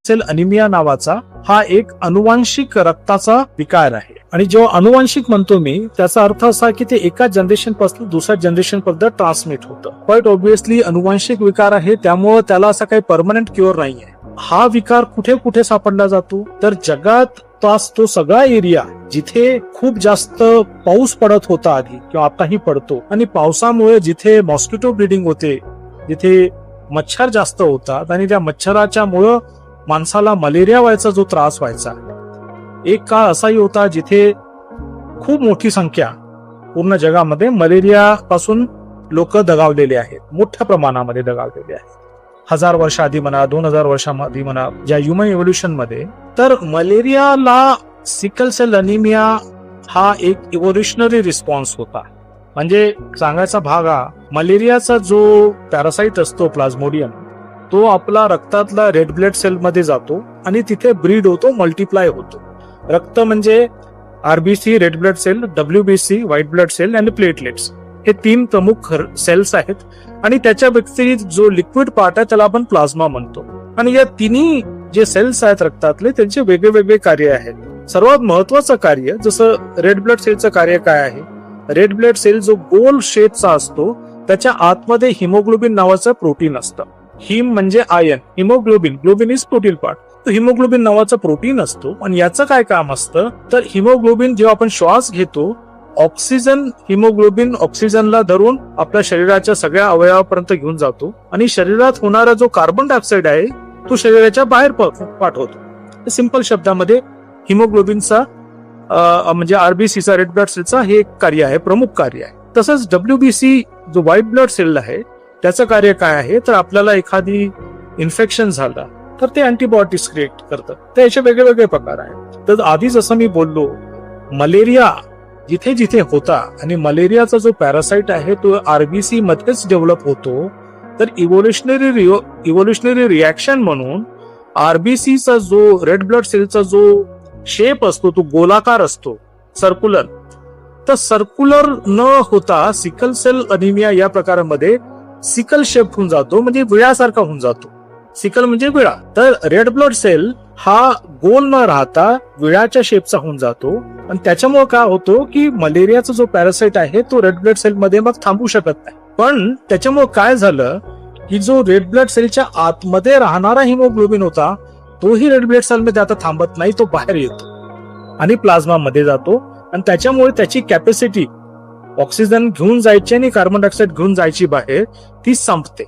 Sale anaemia नावाचा हा एक अनुवांशिक रक्ताचा विकार आहे. आणि जेव्हा अनुवांशिक म्हणतो मी, त्याचा अर्थ असा की ते एका जनरेशन पासून दुसऱ्या जनरेशन पर्यंत ट्रान्समिट होतं. क्वाईट ऑब्विसली अनुवांशिक विकार आहे, त्यामुळे त्याला असा काही परमनंट क्युअर नाहीये. हा विकार कुठे कुठे सापडला जातो तर जगात तो सगळा एरिया जिथे खूप जास्त पाऊस पडत होता आधी किंवा आताही पडतो, आणि पावसामुळे जिथे मॉस्किटो ब्रीडिंग होते, जिथे मच्छर जास्त होतात आणि त्या मच्छराच्या मुळे माणसाला मलेरिया व्हायचा जो त्रास व्हायचा, एक काळ असाही होता जिथे खूप मोठी संख्या पूर्ण जगामध्ये मलेरिया पासून लोक दगावलेले आहेत, मोठ्या प्रमाणामध्ये दगावलेले आहेत. 1000 वर्ष आधी म्हणा, 2000 वर्षांआधी म्हणा, ज्या ह्युमन इव्होल्युशन मध्ये, तर मलेरियाला सिकल सेल अनिमिया हा एक इव्होल्युशनरी रिस्पॉन्स होता. म्हणजे सांगायचा भाग हा, मलेरियाचा जो पॅरासाइट असतो प्लाझ्मोडियम, तो आपला रक्तातला रेड ब्लड सेल मध्ये जातो आणि तिथे ब्रीड होतो, मल्टिप्लाय होतो. रक्त म्हणजे RBC red blood cell, WBC white blood cell आणि प्लेटलेट्स, हे 3 प्रमुख सेल्स आहेत. आणि त्याच्या व्यतिरिक्त जो लिक्विड पार्ट आहे त्याला आपण प्लाझ्मा म्हणतो. आणि या तिन्ही जे सेल्स आहेत रक्तातले, त्यांचे वेगळे वेगळे कार्य आहेत. सर्वात महत्वाचं कार्य, जसं रेड ब्लड सेलचं कार्य काय आहे, रेड ब्लड सेल जो गोल शेपचा असतो त्याच्या आतमध्ये हिमोग्लोबिन नावाचं प्रोटीन असतं. हिम म्हणजे ion, haemoglobin, globin is protein part. तो हिमोग्लोबिन नावाचं प्रोटीन असतो. आणि याचं काय काम असतं तर हिमोग्लोबिन जेव्हा आपण श्वास घेतो, ऑक्सिजन, हिमोग्लोबिन ऑक्सिजनला धरून आपल्या शरीराच्या सगळ्या अवयवापर्यंत घेऊन जातो आणि शरीरात होणारा जो कार्बन डायऑक्साईड आहे तो शरीराच्या बाहेर पाठवतो. सिंपल शब्दामध्ये हिमोग्लोबिनचा म्हणजे आरबीसीचा रेड ब्लड सेलचा हे एक कार्य आहे, प्रमुख कार्य आहे. तसंच डब्ल्यूबीसी जो व्हाईट ब्लड सेल आहे त्याचं कार्य काय आहे तर आपल्याला एखादी इन्फेक्शन झालं तर ते अँटीबॉडीज क्रिएट करतं. तर याचे वेगळे वेगळे प्रकार आहेत. तर आधी जसं मी बोललो, मलेरिया जिथे जिथे होता आणि मलेरियाचा जो पॅरासाइट आहे तो आरबीसी मध्येच डेव्हलप होतो, तर इव्होल्युशनरी रिॲक्शन म्हणून आरबीसीचा जो रेड ब्लड सेलचा जो शेप असतो तो गोलाकार असतो, सर्क्युलर. तर सर्क्युलर न होता सिकल सेल अनिमिया या प्रकारामध्ये सिकल शेप होऊन जातो, म्हणजे विळासारखा होऊन जातो. सिकल म्हणजे विळा. तर रेड ब्लड सेल हा गोल न राहता विळाच्या शेपचा होऊन जातो. आणि त्याच्यामुळे काय होतो की मलेरियाचा जो पॅरासाइट आहे तो रेड ब्लड सेल मध्ये मग थांबू शकत नाही. पण त्याच्यामुळे काय झालं की जो रेड ब्लड सेलच्या आतमध्ये राहणारा हिमोग्लोबिन होता तोही रेड ब्लड सेल मध्ये आता थांबत नाही, तो बाहेर येतो आणि प्लाझ्मा मध्ये जातो. आणि त्याच्यामुळे त्याची कॅपॅसिटी ऑक्सिजन घेऊन जायची आणि कार्बन डायऑक्साईड घेऊन जायची बाहेर ती संपते.